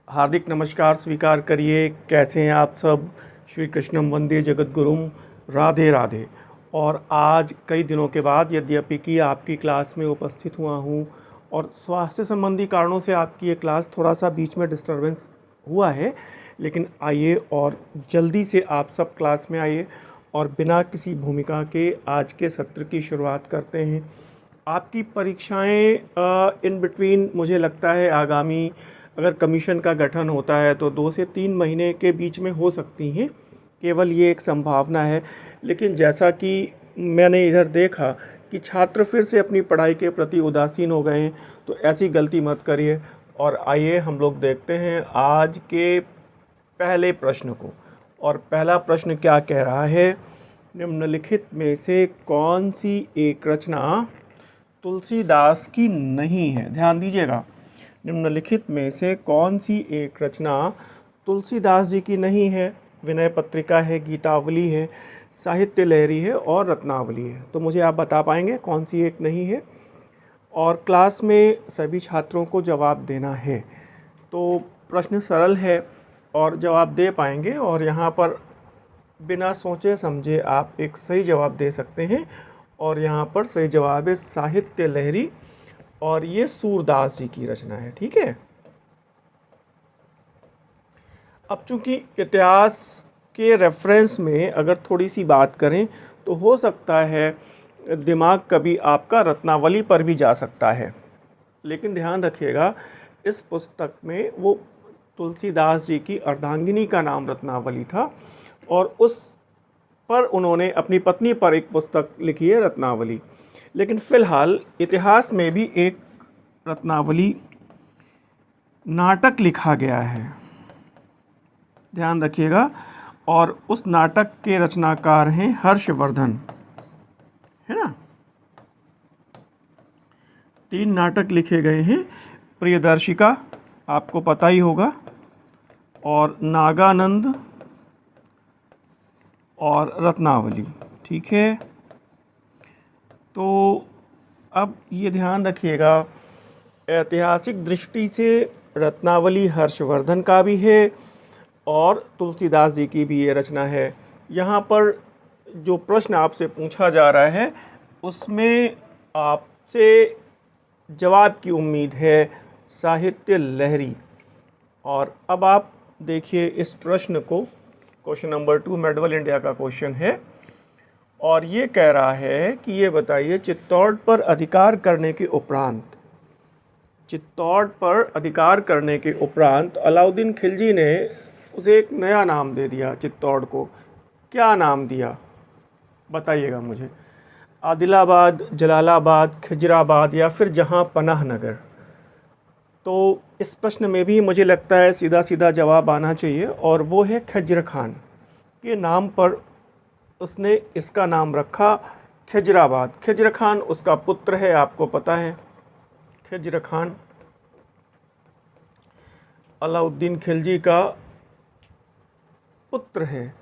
हार्दिक नमस्कार स्वीकार करिए। कैसे हैं आप सब? श्री कृष्णम वंदे जगत गुरुम, राधे राधे। और आज कई दिनों के बाद यद्यपि कि आपकी क्लास में उपस्थित हुआ हूँ और स्वास्थ्य संबंधी कारणों से आपकी ये क्लास थोड़ा सा बीच में डिस्टरबेंस हुआ है, लेकिन आइए और जल्दी से आप सब क्लास में आइए और बिना किसी भूमिका के आज के सत्र की शुरुआत करते हैं। आपकी परीक्षाएं इन बिटवीन मुझे लगता है आगामी, अगर कमीशन का गठन होता है तो 2 से 3 महीने के बीच में हो सकती हैं। केवल ये एक संभावना है, लेकिन जैसा कि मैंने इधर देखा कि छात्र फिर से अपनी पढ़ाई के प्रति उदासीन हो गए हैं, तो ऐसी गलती मत करिए। और आइए हम लोग देखते हैं आज के पहले प्रश्न को। और पहला प्रश्न क्या कह रहा है? निम्नलिखित में से कौन सी एक रचना तुलसीदास की नहीं है? ध्यान दीजिएगा, निम्नलिखित में से कौन सी एक रचना तुलसीदास जी की नहीं है? विनय पत्रिका है, गीतावली है, साहित्य लहरी है और रत्नावली है। तो मुझे आप बता पाएंगे कौन सी एक नहीं है? और क्लास में सभी छात्रों को जवाब देना है। तो प्रश्न सरल है और जवाब दे पाएंगे, और यहाँ पर बिना सोचे समझे आप एक सही जवाब दे सकते हैं। और यहाँ पर सही जवाब है साहित्य लहरी, और ये सूरदास जी की रचना है। ठीक है। अब चूंकि इतिहास के रेफरेंस में अगर थोड़ी सी बात करें तो हो सकता है दिमाग कभी आपका रत्नावली पर भी जा सकता है, लेकिन ध्यान रखिएगा इस पुस्तक में वो तुलसीदास जी की अर्धांगिनी का नाम रत्नावली था, और उस पर उन्होंने अपनी पत्नी पर एक पुस्तक लिखी है रत्नावली। लेकिन फ़िलहाल इतिहास में भी एक रत्नावली नाटक लिखा गया है, ध्यान रखिएगा। और उस नाटक के रचनाकार हैं हर्षवर्धन, है ना। 3 नाटक लिखे गए हैं। प्रियदर्शिका आपको पता ही होगा, और नागानंद और रत्नावली। ठीक है। तो अब ये ध्यान रखिएगा, ऐतिहासिक दृष्टि से रत्नावली हर्षवर्धन का भी है और तुलसीदास जी की भी ये रचना है। यहाँ पर जो प्रश्न आपसे पूछा जा रहा है उसमें आपसे जवाब की उम्मीद है साहित्य लहरी। और अब आप देखिए इस प्रश्न को, क्वेश्चन नंबर 2 मेडवल इंडिया का क्वेश्चन है, और ये कह रहा है कि ये बताइए चित्तौड़ पर अधिकार करने के उपरांत, चित्तौड़ पर अधिकार करने के उपरांत अलाउद्दीन खिलजी ने उसे एक नया नाम दे दिया चित्तौड़ को। क्या नाम दिया बताइएगा मुझे? आदिलाबाद, जलालाबाद, खिजराबाद या फिर जहां पनाह नगर? तो इस प्रश्न में भी मुझे लगता है सीधा सीधा जवाब आना चाहिए, और वो है खिजर खान के नाम पर उसने इसका नाम रखा खिजराबाद। खिजर खान उसका पुत्र है, आपको पता है। खिजर खान अलाउद्दीन खिलजी का पुत्र है,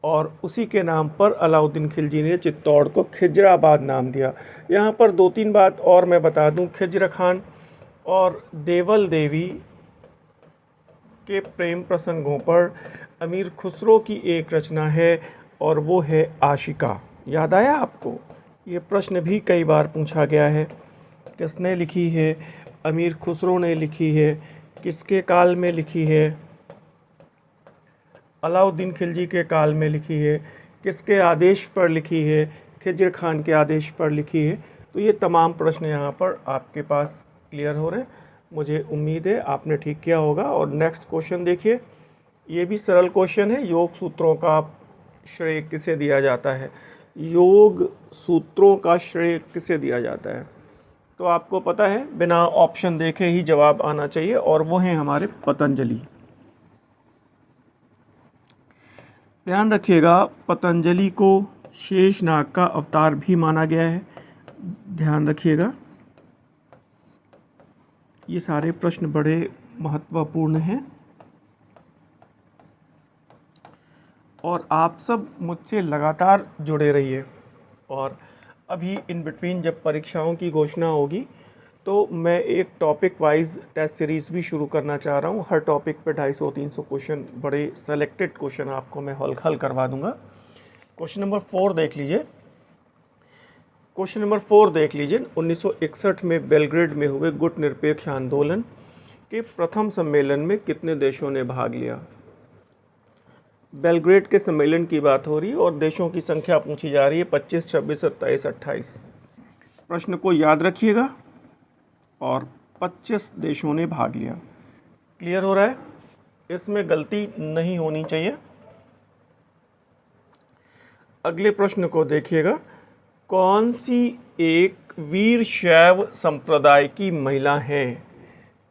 और उसी के नाम पर अलाउद्दीन खिलजी ने चित्तौड़ को खिजराबाद नाम दिया। यहाँ पर 2-3 बात और मैं बता दूँ। खिजर खान और देवल देवी के प्रेम प्रसंगों पर अमीर खुसरो की एक रचना है, और वो है आशिका। याद आया आपको? ये प्रश्न भी कई बार पूछा गया है। किसने लिखी है? अमीर खुसरो ने लिखी है। किसके काल में लिखी है? अलाउद्दीन खिलजी के काल में लिखी है। किसके आदेश पर लिखी है? खिजर खान के आदेश पर लिखी है। तो ये तमाम प्रश्न यहाँ पर आपके पास क्लियर हो रहे हैं। मुझे उम्मीद है आपने ठीक किया होगा। और नेक्स्ट क्वेश्चन देखिए, ये भी सरल क्वेश्चन है। योग सूत्रों का श्रेय किसे दिया जाता है? योग सूत्रों का श्रेय किसे दिया जाता है? तो आपको पता है, बिना ऑप्शन देखे ही जवाब आना चाहिए, और वो हैं हमारे पतंजलि। ध्यान रखिएगा, पतंजलि को शेषनाग का अवतार भी माना गया है। ध्यान रखिएगा, ये सारे प्रश्न बड़े महत्वपूर्ण हैं, और आप सब मुझसे लगातार जुड़े रहिए। और अभी इन बिटवीन जब परीक्षाओं की घोषणा होगी तो मैं एक टॉपिक वाइज टेस्ट सीरीज़ भी शुरू करना चाह रहा हूँ। हर टॉपिक पे 250-300 क्वेश्चन, बड़े सेलेक्टेड क्वेश्चन आपको मैं हल करवा दूंगा। क्वेश्चन नंबर 4 देख लीजिए। क्वेश्चन नंबर 4 देख लीजिए। 1961 में बेलग्रेड में हुए गुट निरपेक्ष आंदोलन के प्रथम सम्मेलन में कितने देशों ने भाग लिया? बेलग्रेड के सम्मेलन की बात हो रही है और देशों की संख्या पूछी जा रही है 25, 26, 27, 28। प्रश्न को याद रखिएगा। और 25 देशों ने भाग लिया। क्लियर हो रहा है? इसमें गलती नहीं होनी चाहिए। अगले प्रश्न को देखिएगा। कौन सी एक वीर शैव संप्रदाय की महिला है?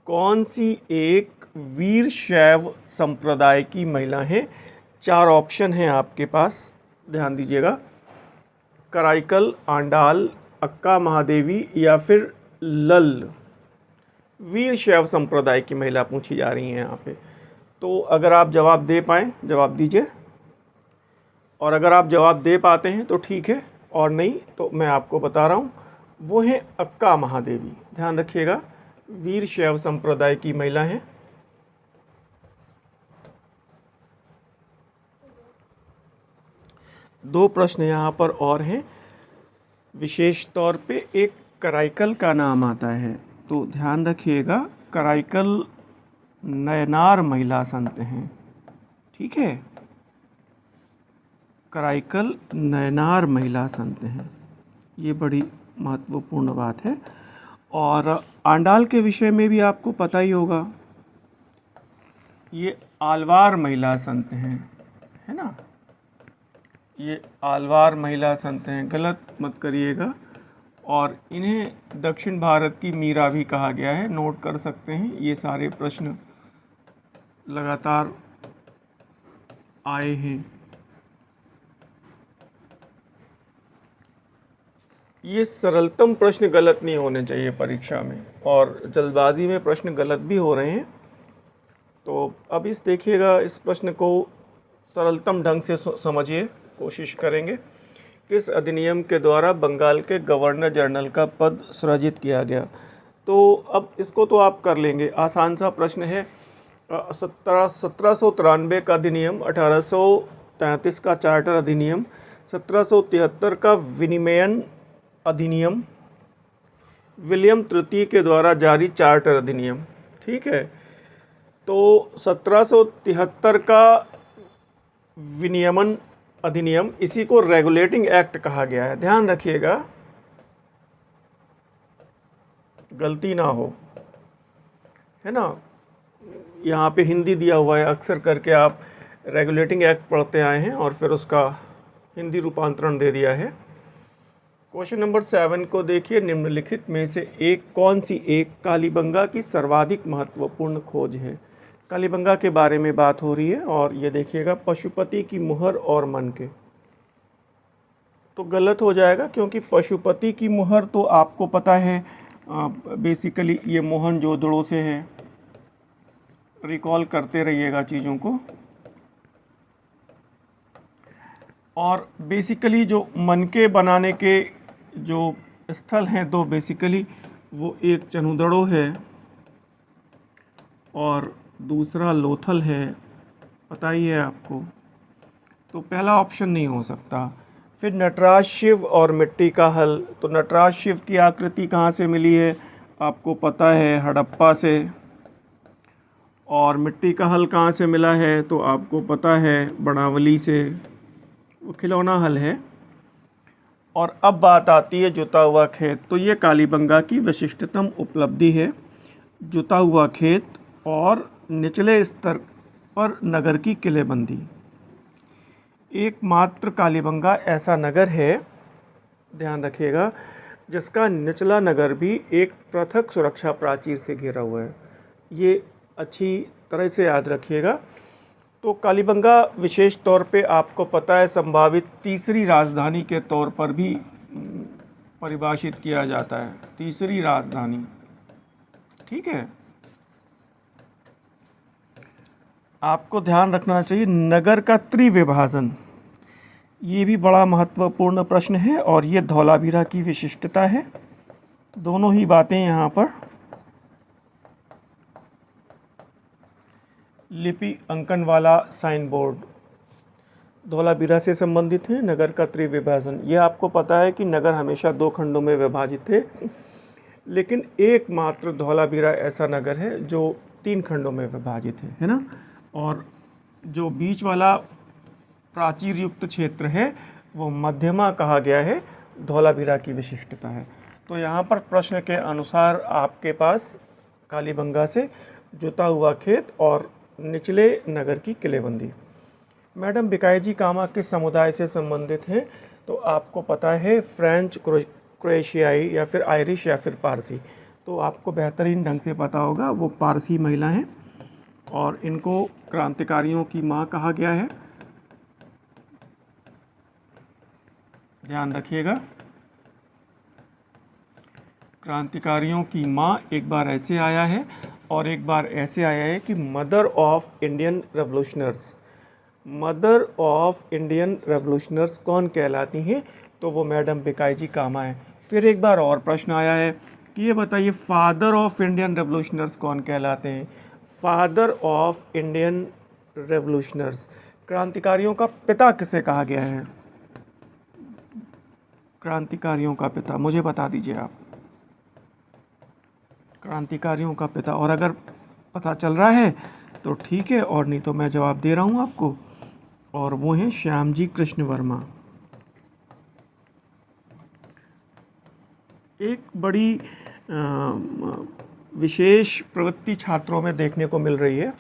कौन सी एक वीर शैव संप्रदाय की महिला है? 4 ऑप्शन हैं आपके पास, ध्यान दीजिएगा। कराईकल, आंडाल, अक्का महादेवी या फिर लल। वीर शैव संप्रदाय की महिला पूछी जा रही है यहाँ पे। तो अगर आप जवाब दे पाएँ, जवाब दीजिए। और अगर आप जवाब दे पाते हैं तो ठीक है, और नहीं तो मैं आपको बता रहा हूँ, वो है अक्का महादेवी। ध्यान रखिएगा, वीर शैव संप्रदाय की महिला हैं। दो प्रश्न यहाँ पर और हैं। विशेष तौर पे एक कराईकल का नाम आता है, तो ध्यान रखिएगा, कराईकल नयनार महिला संत हैं। ठीक है, कराईकल नयनार महिला संत हैं, ये बड़ी महत्वपूर्ण बात है। और आंडाल के विषय में भी आपको पता ही होगा, ये आलवार महिला संत हैं, है ना, ये आलवार महिला संत हैं, गलत मत करिएगा। और इन्हें दक्षिण भारत की मीरा भी कहा गया है, नोट कर सकते हैं। ये सारे प्रश्न लगातार आए हैं। ये सरलतम प्रश्न गलत नहीं होने चाहिए परीक्षा में, और जल्दबाजी में प्रश्न गलत भी हो रहे हैं। तो अब इस देखिएगा, इस प्रश्न को सरलतम ढंग से समझिए, कोशिश करेंगे। किस अधिनियम के द्वारा बंगाल के गवर्नर जनरल का पद सृजित किया गया? तो अब इसको तो आप कर लेंगे, आसान सा प्रश्न है। 1793 का अधिनियम, 1833 का चार्टर अधिनियम, 1773 का विनिमयन अधिनियम, विलियम तृतीय के द्वारा जारी चार्टर अधिनियम। ठीक है, तो 1773 का विनियमन अधिनियम, इसी को रेगुलेटिंग एक्ट कहा गया है। ध्यान रखिएगा, गलती ना हो, है ना। यहाँ पे हिंदी दिया हुआ है, अक्सर करके आप रेगुलेटिंग एक्ट पढ़ते आए हैं और फिर उसका हिंदी रूपांतरण दे दिया है। क्वेश्चन नंबर 7 को देखिए। निम्नलिखित में से कौन सी एक कालीबंगा की सर्वाधिक महत्वपूर्ण खोज है? कालीबंगा के बारे में बात हो रही है। और ये देखिएगा, पशुपति की मुहर और मन के, तो गलत हो जाएगा, क्योंकि पशुपति की मुहर तो आपको पता है बेसिकली ये मोहनजोदड़ो से है। रिकॉल करते रहिएगा चीज़ों को। और बेसिकली जो मनके बनाने के जो स्थल हैं दो, बेसिकली वो एक चनुदड़ो है और दूसरा लोथल है, पता ही है आपको। तो पहला ऑप्शन नहीं हो सकता। फिर नटराज शिव और मिट्टी का हल, तो नटराज शिव की आकृति कहाँ से मिली है? आपको पता है, हड़प्पा से। और मिट्टी का हल कहाँ से मिला है? तो आपको पता है, बनावली से, वो खिलौना हल है। और अब बात आती है जुता हुआ खेत। तो ये कालीबंगा की विशिष्टतम उपलब्धि है, जुता हुआ खेत और निचले स्तर पर नगर की किलेबंदी। एकमात्र कालीबंगा ऐसा नगर है, ध्यान रखिएगा, जिसका निचला नगर भी एक पृथक सुरक्षा प्राचीर से घिरा हुआ है। ये अच्छी तरह से याद रखिएगा। तो कालीबंगा विशेष तौर पे आपको पता है संभावित तीसरी राजधानी के तौर पर भी परिभाषित किया जाता है, तीसरी राजधानी। ठीक है, आपको ध्यान रखना चाहिए नगर का त्रिविभाजन, ये भी बड़ा महत्वपूर्ण प्रश्न है और ये धौलावीरा की विशिष्टता है। दोनों ही बातें यहाँ पर लिपि अंकन वाला साइन बोर्ड धौलावीरा से संबंधित है। नगर का त्रिविभाजन, यह आपको पता है कि नगर हमेशा दो खंडों में विभाजित थे, लेकिन एकमात्र धौलावीरा ऐसा नगर है जो 3 खंडों में विभाजित है ना। और जो बीच वाला प्राचीर युक्त क्षेत्र है वो मध्यमा कहा गया है, धौलावीरा की विशिष्टता है। तो यहाँ पर प्रश्न के अनुसार आपके पास कालीबंगा से जुता हुआ खेत और निचले नगर की किलेबंदी। मैडम बिकाई कामा किस समुदाय से संबंधित हैं? तो आपको पता है फ्रेंच, क्रोएशियाई या फिर आयरिश या फिर पारसी। तो आपको बेहतरीन ढंग से पता होगा, वो पारसी महिला हैं और इनको क्रांतिकारियों की माँ कहा गया है। ध्यान रखिएगा, क्रांतिकारियों की माँ एक बार ऐसे आया है और एक बार ऐसे आया है कि mother of Indian revolutionaries. Mother of Indian revolutionaries कौन कहलाती हैं? तो वो मैडम बिकाई कामा है। फिर एक बार और प्रश्न आया है कि ये बताइए फादर ऑफ इंडियन रेवोल्यूशनर्स कौन कहलाते हैं? फादर ऑफ इंडियन रेवोल्यूशनर्स, क्रांतिकारियों का पिता किसे कहा गया है? क्रांतिकारियों का पिता मुझे बता दीजिए आप, क्रांतिकारियों का पिता। और अगर पता चल रहा है तो ठीक है, और नहीं तो मैं जवाब दे रहा हूँ आपको, और वो हैं श्यामजी कृष्ण वर्मा। एक बड़ी विशेष प्रवृत्ति छात्रों में देखने को मिल रही है।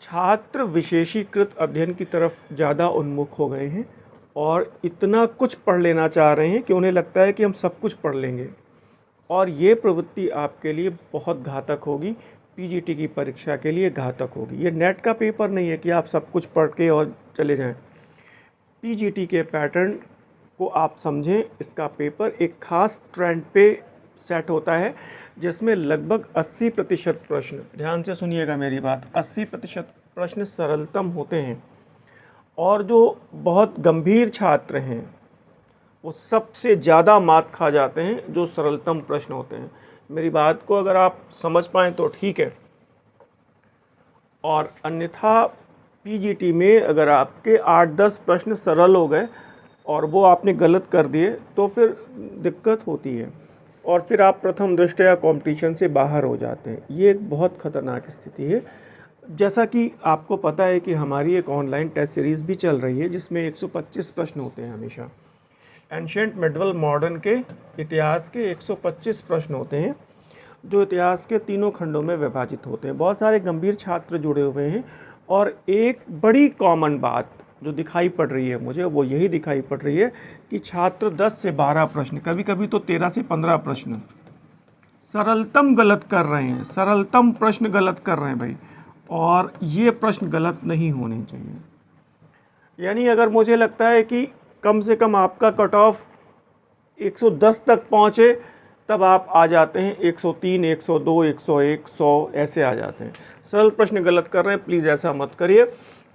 छात्र विशेषीकृत अध्ययन की तरफ ज़्यादा उन्मुख हो गए हैं और इतना कुछ पढ़ लेना चाह रहे हैं कि उन्हें लगता है कि हम सब कुछ पढ़ लेंगे, और ये प्रवृत्ति आपके लिए बहुत घातक होगी, पीजीटी की परीक्षा के लिए घातक होगी। ये नेट का पेपर नहीं है कि आप सब कुछ पढ़ के और चले जाएं। पीजीटी के पैटर्न को आप समझें। इसका पेपर एक खास ट्रेंड पे सेट होता है जिसमें लगभग 80% प्रश्न, ध्यान से सुनिएगा मेरी बात, 80% प्रश्न सरलतम होते हैं, और जो बहुत गंभीर छात्र हैं वो सबसे ज़्यादा मात खा जाते हैं जो सरलतम प्रश्न होते हैं। मेरी बात को अगर आप समझ पाएँ तो ठीक है, और अन्यथा पीजीटी में अगर आपके 8-10 प्रश्न सरल हो गए और वो आपने गलत कर दिए तो फिर दिक्कत होती है, और फिर आप प्रथम दृष्टया कंपटीशन से बाहर हो जाते हैं। ये एक बहुत ख़तरनाक स्थिति है। जैसा कि आपको पता है कि हमारी एक ऑनलाइन टेस्ट सीरीज़ भी चल रही है जिसमें 125 प्रश्न होते हैं हमेशा। एंशिएंट, मिडवल, मॉडर्न के इतिहास के 125 प्रश्न होते हैं जो इतिहास के तीनों खंडों में विभाजित होते हैं। बहुत सारे गंभीर छात्र जुड़े हुए हैं, और एक बड़ी कॉमन बात जो दिखाई पड़ रही है मुझे वो यही दिखाई पड़ रही है कि छात्र 10 से 12 प्रश्न, कभी कभी तो 13 से 15 प्रश्न सरलतम गलत कर रहे हैं, सरलतम प्रश्न गलत कर रहे हैं भाई, और ये प्रश्न गलत नहीं होने चाहिए। यानी अगर मुझे लगता है कि कम से कम आपका कट ऑफ 110 तक पहुँचे तब आप आ जाते हैं 103, 102, 101, 100 ऐसे आ जाते हैं। सरल प्रश्न गलत कर रहे हैं, प्लीज़ ऐसा मत करिए।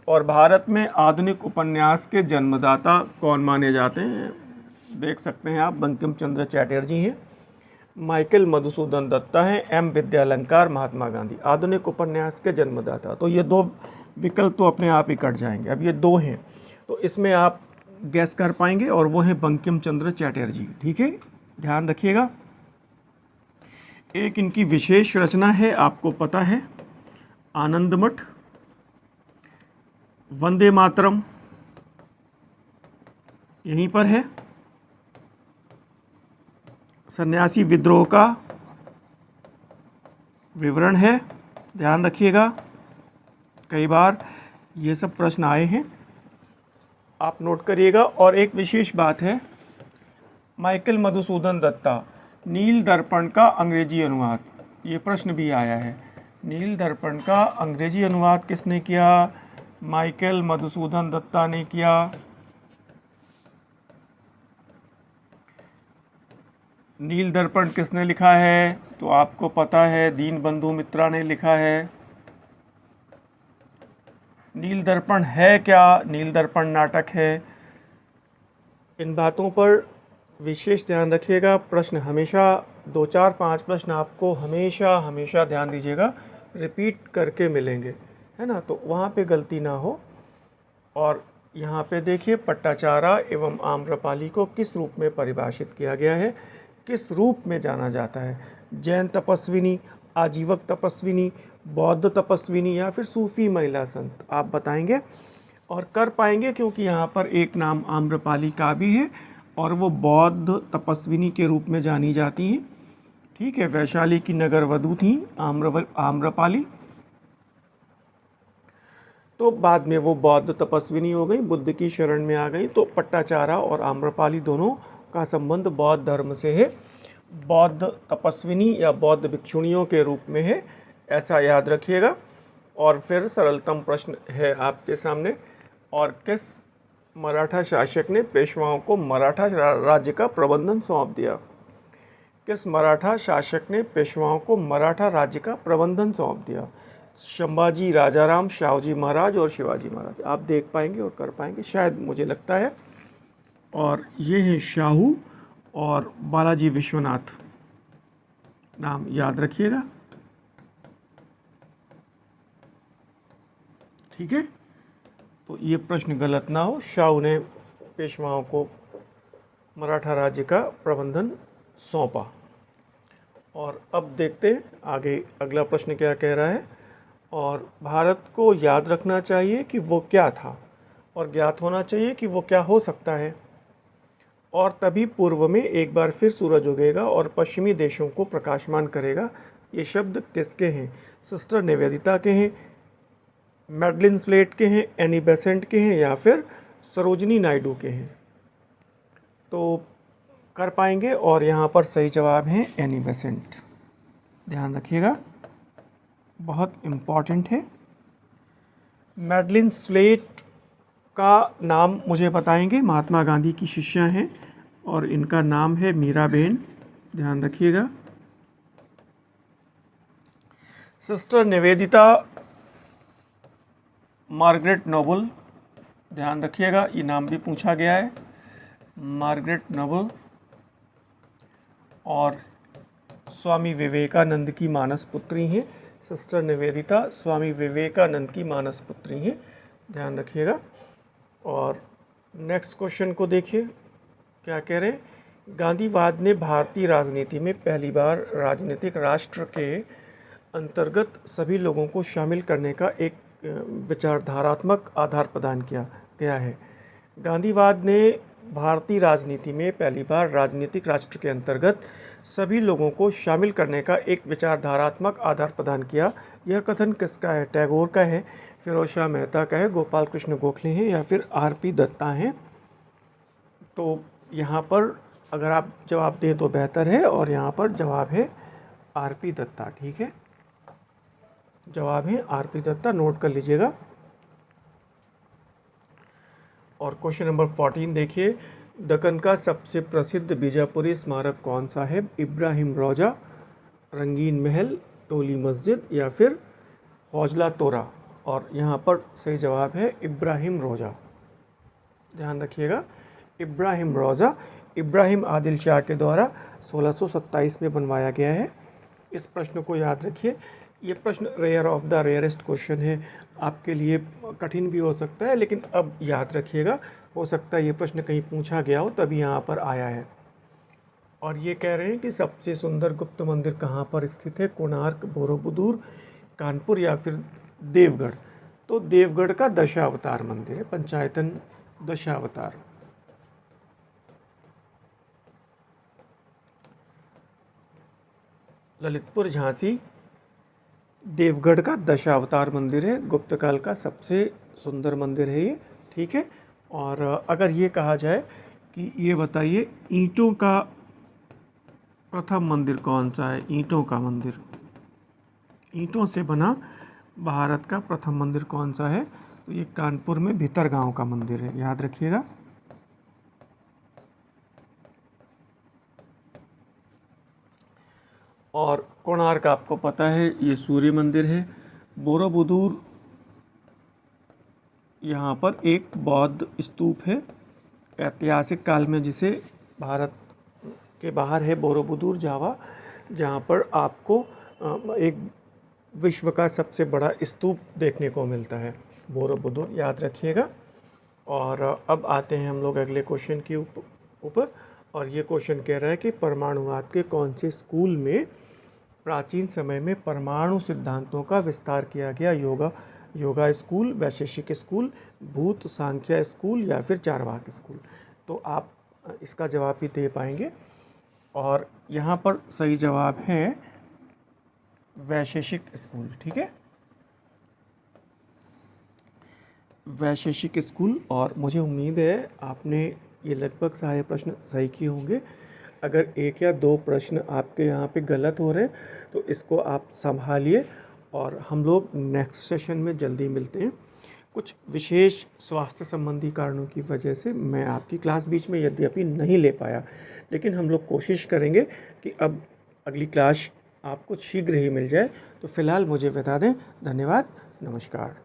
और भारत में आधुनिक उपन्यास के जन्मदाता कौन माने जाते हैं? देख सकते हैं आप, बंकिम चंद्र चटर्जी हैं, माइकल मधुसूदन दत्ता हैं, एम विद्यालंकार, महात्मा गांधी। आधुनिक उपन्यास के जन्मदाता, तो ये 2 विकल्प तो अपने आप ही कट जाएंगे। अब ये 2 हैं तो इसमें आप गैस कर पाएंगे, और वो हैं बंकिम चंद्र चटर्जी। ठीक है, ध्यान रखिएगा। एक इनकी विशेष रचना है, आपको पता है, आनंद मठ, वंदे मातरम यहीं पर है, सन्यासी विद्रोह का विवरण है। ध्यान रखिएगा, कई बार ये सब प्रश्न आए हैं, आप नोट करिएगा। और एक विशेष बात है, माइकल मधुसूदन दत्ता, नील दर्पण का अंग्रेजी अनुवाद, ये प्रश्न भी आया है। नील दर्पण का अंग्रेजी अनुवाद किसने किया? माइकल मधुसूदन दत्ता ने किया। नील दर्पण किसने लिखा है? तो आपको पता है, दीनबंधु मित्रा ने लिखा है। नील दर्पण है क्या? नील दर्पण नाटक है। इन बातों पर विशेष ध्यान रखिएगा, प्रश्न हमेशा 2 4 5 प्रश्न आपको हमेशा हमेशा ध्यान दीजिएगा रिपीट करके मिलेंगे, है ना, तो वहाँ पे गलती ना हो। और यहाँ पे देखिए, पट्टाचारा एवं आम्रपाली को किस रूप में परिभाषित किया गया है, किस रूप में जाना जाता है, जैन तपस्विनी, आजीवक तपस्विनी, बौद्ध तपस्विनी या फिर सूफी महिला संत, आप बताएंगे और कर पाएंगे, क्योंकि यहाँ पर एक नाम आम्रपाली का भी है और वो बौद्ध तपस्विनी के रूप में जानी जाती हैं। ठीक है, वैशाली की नगर वधू थी आम्रपाली, तो बाद में वो बौद्ध तपस्विनी हो गई, बुद्ध की शरण में आ गई। तो पट्टाचारा और आम्रपाली दोनों का संबंध बौद्ध धर्म से है, बौद्ध तपस्विनी या बौद्ध भिक्षुणियों के रूप में है, ऐसा याद रखिएगा। और फिर सरलतम प्रश्न है आपके सामने, और किस मराठा शासक ने पेशवाओं को मराठा राज्य का प्रबंधन सौंप दिया? किस मराठा शासक ने पेशवाओं को मराठा राज्य का प्रबंधन सौंप दिया? संभाजी, राजाराम, शाहूजी महाराज और शिवाजी महाराज। आप देख पाएंगे और कर पाएंगे शायद, मुझे लगता है। और ये है शाहू और बालाजी विश्वनाथ, नाम याद रखिएगा। ठीक है, तो ये प्रश्न गलत ना हो, शाहू ने पेशवाओं को मराठा राज्य का प्रबंधन सौंपा। और अब देखते हैं आगे अगला प्रश्न क्या कह रहा है। और भारत को याद रखना चाहिए कि वो क्या था और ज्ञात होना चाहिए कि वो क्या हो सकता है। और तभी पूर्व में एक बार फिर सूरज उगेगा और पश्चिमी देशों को प्रकाशमान करेगा। ये शब्द किसके हैं? सिस्टर निवेदिता के हैं, मैडलिन स्लेट के हैं, एनी बेसेंट के हैं या फिर सरोजनी नायडू के हैं? तो कर पाएंगे और यहाँ पर सही जवाब है एनी बेसेंट, ध्यान रखिएगा, बहुत इम्पॉर्टेंट है। मैडलिन स्लेट का नाम मुझे बताएंगे, महात्मा गांधी की शिष्या हैं और इनका नाम है मीराबेन, ध्यान रखिएगा। सिस्टर निवेदिता मार्गरेट नोबल, ध्यान रखिएगा, ये नाम भी पूछा गया है, मार्गरेट नोबल। और स्वामी विवेकानंद की मानस पुत्री हैं सिस्टर निवेदिता, स्वामी विवेकानंद की मानस पुत्री हैं, ध्यान रखिएगा। और नेक्स्ट क्वेश्चन को देखिए, क्या कह रहे हैं? गांधीवाद ने भारतीय राजनीति में पहली बार राजनीतिक राष्ट्र के अंतर्गत सभी लोगों को शामिल करने का एक विचारधारात्मक आधार प्रदान किया गया है। गांधीवाद ने भारतीय राजनीति में पहली बार राजनीतिक राष्ट्र के अंतर्गत सभी लोगों को शामिल करने का एक विचारधारात्मक आधार प्रदान किया। यह कथन किसका है? टैगोर का है, फिरोज शाह मेहता का है, गोपाल कृष्ण गोखले हैं या फिर आर.पी. दत्ता हैं? तो यहाँ पर अगर आप जवाब दें तो बेहतर है, और यहाँ पर जवाब है आर.पी. दत्ता। ठीक है, जवाब है आर.पी. दत्ता, नोट कर लीजिएगा। और क्वेश्चन नंबर 14 देखिए, दक्कन का सबसे प्रसिद्ध बीजापुरी स्मारक कौन सा है? इब्राहिम रोजा, रंगीन महल, टोली मस्जिद या फिर हौजला तोरा? और यहाँ पर सही जवाब है इब्राहिम रोजा, ध्यान रखिएगा, इब्राहिम रोजा। इब्राहिम आदिल शाह के द्वारा 1627 में बनवाया गया है। इस प्रश्न को याद रखिए, ये प्रश्न rare of the rarest question है, आपके लिए कठिन भी हो सकता है, लेकिन अब याद रखिएगा, हो सकता है ये प्रश्न कहीं पूछा गया हो तभी यहाँ पर आया है। और ये कह रहे हैं कि सबसे सुंदर गुप्त मंदिर कहाँ पर स्थित है? कोणार्क, बोरोबुदूर, कानपुर या फिर देवगढ़? तो देवगढ़ का दशावतार मंदिर है, पंचायतन दशावतार। ललितपुर झांसी देवगढ़ का दशावतार मंदिर है, गुप्त काल का सबसे सुंदर मंदिर है ये। ठीक है, और अगर ये कहा जाए कि ये बताइए ईंटों का प्रथम मंदिर कौन सा है? ईंटों का मंदिर, ईंटों से बना भारत का प्रथम मंदिर कौन सा है? तो ये कानपुर में भीतरगांव का मंदिर है, याद रखिएगा। और कोणार्क आपको पता है ये सूर्य मंदिर है। बोरोबुदूर यहाँ पर एक बौद्ध स्तूप है, ऐतिहासिक काल में जिसे भारत के बाहर है बोरोबुदुर जावा, जहाँ पर आपको एक विश्व का सबसे बड़ा स्तूप देखने को मिलता है, बोरोबुदुर, याद रखिएगा। और अब आते हैं हम लोग अगले क्वेश्चन के ऊपर। और ये क्वेश्चन कह रहा है कि परमाणुवाद के कौन से स्कूल में प्राचीन समय में परमाणु सिद्धांतों का विस्तार किया गया? योगा स्कूल, वैशेषिक स्कूल, भूत सांख्या स्कूल या फिर चारवाक स्कूल। तो आप इसका जवाब भी दे पाएंगे। और यहाँ पर सही जवाब है वैशेषिक स्कूल। ठीक है, वैशेषिक स्कूल। और मुझे उम्मीद है आपने ये लगभग सारे प्रश्न सही किए होंगे। अगर एक या दो प्रश्न आपके यहाँ पे गलत हो रहे हैं तो इसको आप संभालिए, और हम लोग नेक्स्ट सेशन में जल्दी मिलते हैं। कुछ विशेष स्वास्थ्य संबंधी कारणों की वजह से मैं आपकी क्लास बीच में यद्यपि नहीं ले पाया, लेकिन हम लोग कोशिश करेंगे कि अब अगली क्लास आपको शीघ्र ही मिल जाए। तो फिलहाल मुझे बता दें, धन्यवाद, नमस्कार।